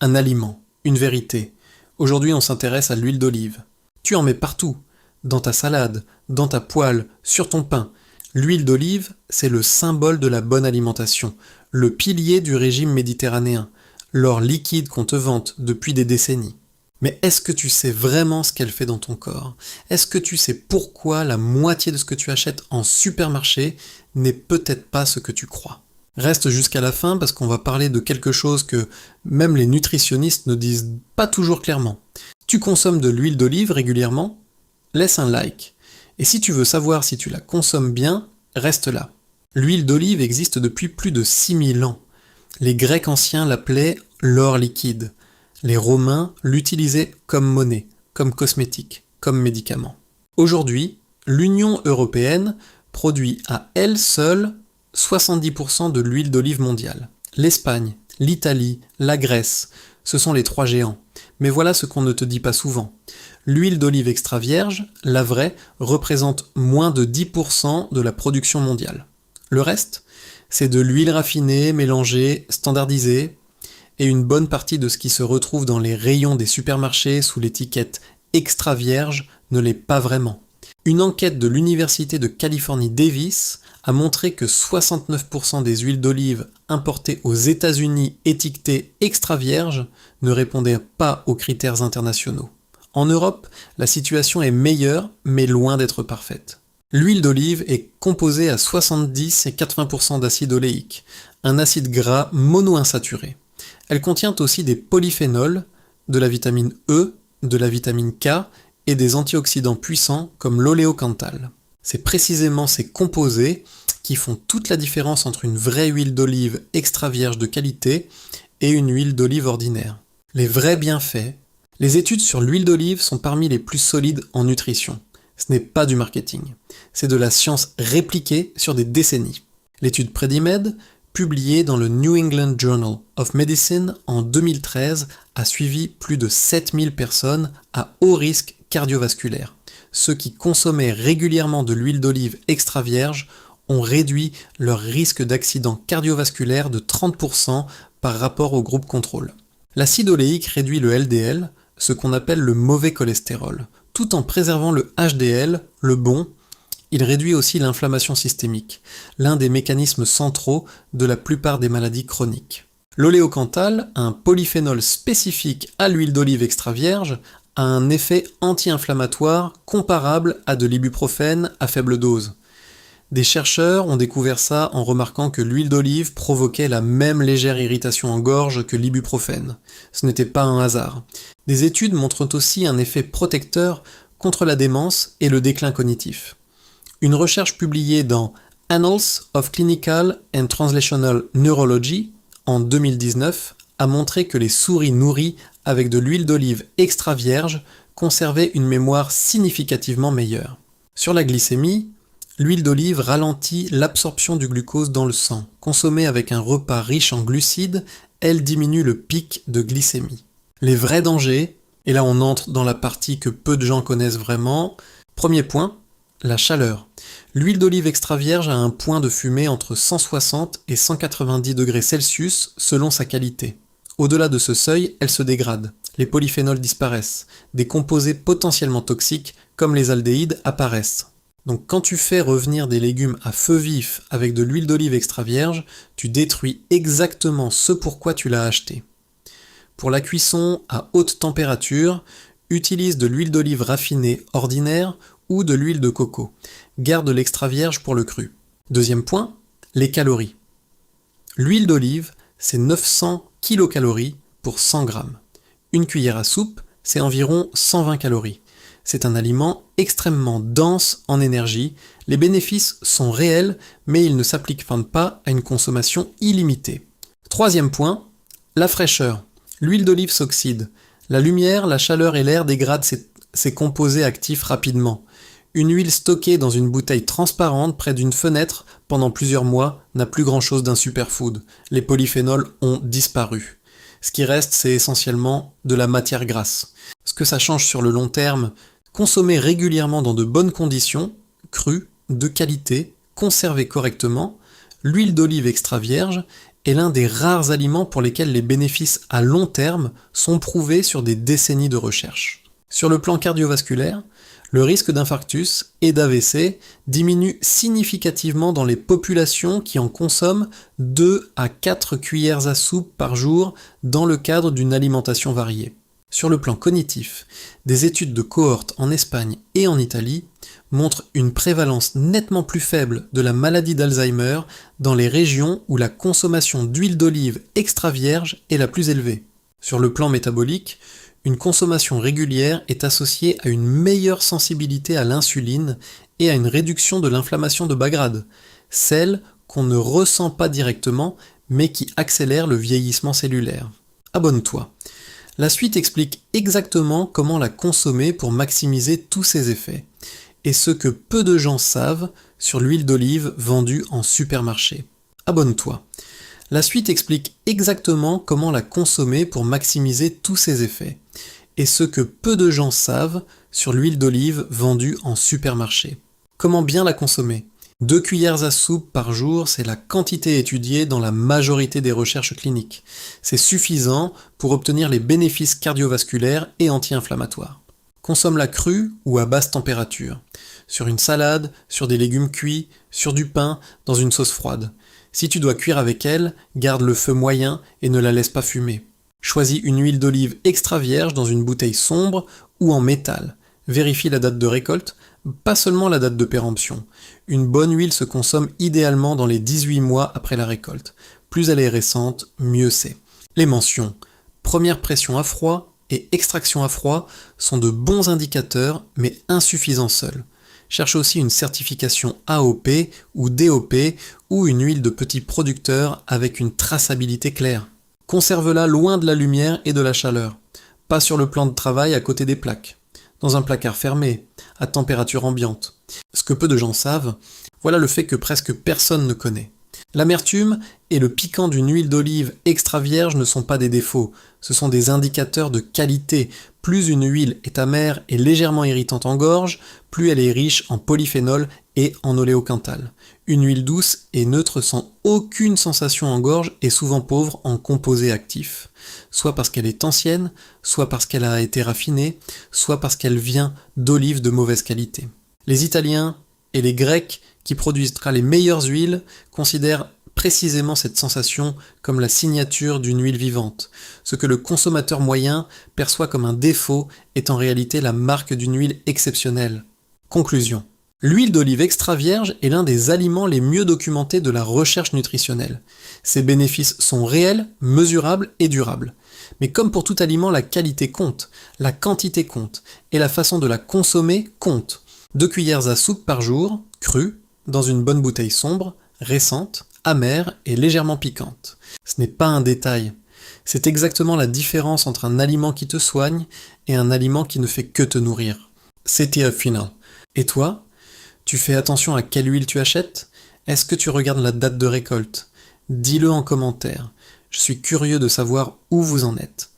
Un aliment, une vérité. Aujourd'hui, on s'intéresse à l'huile d'olive. Tu en mets partout, dans ta salade, dans ta poêle, sur ton pain. L'huile d'olive, c'est le symbole de la bonne alimentation, le pilier du régime méditerranéen, l'or liquide qu'on te vante depuis des décennies. Mais est-ce que tu sais vraiment ce qu'elle fait dans ton corps? Est-ce que tu sais pourquoi la moitié de ce que tu achètes en supermarché n'est peut-être pas ce que tu crois? Reste jusqu'à la fin parce qu'on va parler de quelque chose que même les nutritionnistes ne disent pas toujours clairement. Tu consommes de l'huile d'olive régulièrement? Laisse un like. Et si tu veux savoir si tu la consommes bien, reste là. L'huile d'olive existe depuis plus de 6000 ans. Les Grecs anciens l'appelaient l'or liquide. Les Romains l'utilisaient comme monnaie, comme cosmétique, comme médicament. Aujourd'hui, l'Union européenne produit à elle seule 70% de l'huile d'olive mondiale. L'Espagne, l'Italie, la Grèce, ce sont les trois géants. Mais voilà ce qu'on ne te dit pas souvent. L'huile d'olive extra vierge, la vraie, représente moins de 10% de la production mondiale. Le reste, c'est de l'huile raffinée, mélangée, standardisée, et une bonne partie de ce qui se retrouve dans les rayons des supermarchés sous l'étiquette extra vierge ne l'est pas vraiment. Une enquête de l'Université de Californie Davis a montré que 69% des huiles d'olive importées aux États-Unis étiquetées extra vierge ne répondaient pas aux critères internationaux. En Europe, la situation est meilleure, mais loin d'être parfaite. L'huile d'olive est composée à 70 et 80% d'acide oléique, un acide gras monoinsaturé. Elle contient aussi des polyphénols, de la vitamine E, de la vitamine K et des antioxydants puissants comme l'oléocanthal. C'est précisément ces composés qui font toute la différence entre une vraie huile d'olive extra vierge de qualité et une huile d'olive ordinaire. Les vrais bienfaits. Les études sur l'huile d'olive sont parmi les plus solides en nutrition. Ce n'est pas du marketing. C'est de la science répliquée sur des décennies. L'étude Predimed, publiée dans le New England Journal of Medicine en 2013, a suivi plus de 7000 personnes à haut risque cardiovasculaire. Ceux qui consommaient régulièrement de l'huile d'olive extra vierge ont réduit leur risque d'accident cardiovasculaire de 30% par rapport au groupe contrôle. L'acide oléique réduit le LDL, ce qu'on appelle le mauvais cholestérol, tout en préservant le HDL, le bon. Il réduit aussi l'inflammation systémique, l'un des mécanismes centraux de la plupart des maladies chroniques. L'oléocanthal, un polyphénol spécifique à l'huile d'olive extra vierge, a un effet anti-inflammatoire comparable à de l'ibuprofène à faible dose. Des chercheurs ont découvert ça en remarquant que l'huile d'olive provoquait la même légère irritation en gorge que l'ibuprofène. Ce n'était pas un hasard. Des études montrent aussi un effet protecteur contre la démence et le déclin cognitif. Une recherche publiée dans Annals of Clinical and Translational Neurology en 2019 a montré que les souris nourries avec de l'huile d'olive extra vierge conservaient une mémoire significativement meilleure. Sur la glycémie, l'huile d'olive ralentit l'absorption du glucose dans le sang. Consommée avec un repas riche en glucides, elle diminue le pic de glycémie. Les vrais dangers, et là on entre dans la partie que peu de gens connaissent vraiment. Premier point, la chaleur. L'huile d'olive extra vierge a un point de fumée entre 160 et 190 degrés Celsius selon sa qualité. Au-delà de ce seuil, elle se dégrade. Les polyphénols disparaissent. Des composés potentiellement toxiques, comme les aldéhydes, apparaissent. Donc quand tu fais revenir des légumes à feu vif avec de l'huile d'olive extra vierge, tu détruis exactement ce pourquoi tu l'as acheté. Pour la cuisson à haute température, utilise de l'huile d'olive raffinée ordinaire ou de l'huile de coco. Garde l'extra vierge pour le cru. Deuxième point, les calories. L'huile d'olive, c'est 900 kilocalories pour 100 grammes. Une cuillère à soupe, c'est environ 120 calories. C'est un aliment extrêmement dense en énergie. Les bénéfices sont réels, mais ils ne s'appliquent pas à une consommation illimitée. Troisième point, la fraîcheur. L'huile d'olive s'oxyde. La lumière, la chaleur et l'air dégradent ces composés actifs rapidement. Une huile stockée dans une bouteille transparente près d'une fenêtre pendant plusieurs mois n'a plus grand-chose d'un superfood. Les polyphénols ont disparu. Ce qui reste, c'est essentiellement de la matière grasse. Ce que ça change sur le long terme, consommer régulièrement dans de bonnes conditions, crue, de qualité, conservée correctement, l'huile d'olive extra vierge est l'un des rares aliments pour lesquels les bénéfices à long terme sont prouvés sur des décennies de recherche. Sur le plan cardiovasculaire, le risque d'infarctus et d'AVC diminue significativement dans les populations qui en consomment 2 à 4 cuillères à soupe par jour dans le cadre d'une alimentation variée. Sur le plan cognitif, des études de cohorte en Espagne et en Italie montrent une prévalence nettement plus faible de la maladie d'Alzheimer dans les régions où la consommation d'huile d'olive extra vierge est la plus élevée. Sur le plan métabolique, une consommation régulière est associée à une meilleure sensibilité à l'insuline et à une réduction de l'inflammation de bas grade, celle qu'on ne ressent pas directement mais qui accélère le vieillissement cellulaire. Abonne-toi. La suite explique exactement comment la consommer pour maximiser tous ses effets, et ce que peu de gens savent sur l'huile d'olive vendue en supermarché. Abonne-toi. La suite explique exactement comment la consommer pour maximiser tous ses effets, et ce que peu de gens savent sur l'huile d'olive vendue en supermarché. Comment bien la consommer ? 2 cuillères à soupe par jour, c'est la quantité étudiée dans la majorité des recherches cliniques. C'est suffisant pour obtenir les bénéfices cardiovasculaires et anti-inflammatoires. Consomme-la crue ou à basse température. Sur une salade, sur des légumes cuits, sur du pain, dans une sauce froide. Si tu dois cuire avec elle, garde le feu moyen et ne la laisse pas fumer. Choisis une huile d'olive extra vierge dans une bouteille sombre ou en métal. Vérifie la date de récolte, pas seulement la date de péremption. Une bonne huile se consomme idéalement dans les 18 mois après la récolte. Plus elle est récente, mieux c'est. Les mentions première pression à froid et extraction à froid sont de bons indicateurs, mais insuffisants seuls. Cherche aussi une certification AOP ou DOP ou une huile de petit producteur avec une traçabilité claire. Conserve-la loin de la lumière et de la chaleur. Pas sur le plan de travail à côté des plaques. Dans un placard fermé, à température ambiante. Ce que peu de gens savent, voilà le fait que presque personne ne connaît. L'amertume et le piquant d'une huile d'olive extra vierge ne sont pas des défauts, ce sont des indicateurs de qualité. Plus une huile est amère et légèrement irritante en gorge, plus elle est riche en polyphénol et en oléocanthal. Une huile douce et neutre sans aucune sensation en gorge est souvent pauvre en composés actifs, soit parce qu'elle est ancienne, soit parce qu'elle a été raffinée, soit parce qu'elle vient d'olives de mauvaise qualité. Les Italiens et les Grecs qui produisent les meilleures huiles considèrent précisément cette sensation comme la signature d'une huile vivante. Ce que le consommateur moyen perçoit comme un défaut est en réalité la marque d'une huile exceptionnelle. Conclusion. L'huile d'olive extra vierge est l'un des aliments les mieux documentés de la recherche nutritionnelle. Ses bénéfices sont réels, mesurables et durables. Mais comme pour tout aliment, la qualité compte, la quantité compte, et la façon de la consommer compte. 2 cuillères à soupe par jour, crue, dans une bonne bouteille sombre, récente, amère et légèrement piquante. Ce n'est pas un détail. C'est exactement la différence entre un aliment qui te soigne et un aliment qui ne fait que te nourrir. C'était final. Et toi ? Tu fais attention à quelle huile tu achètes ? Est-ce que tu regardes la date de récolte ? Dis-le en commentaire. Je suis curieux de savoir où vous en êtes.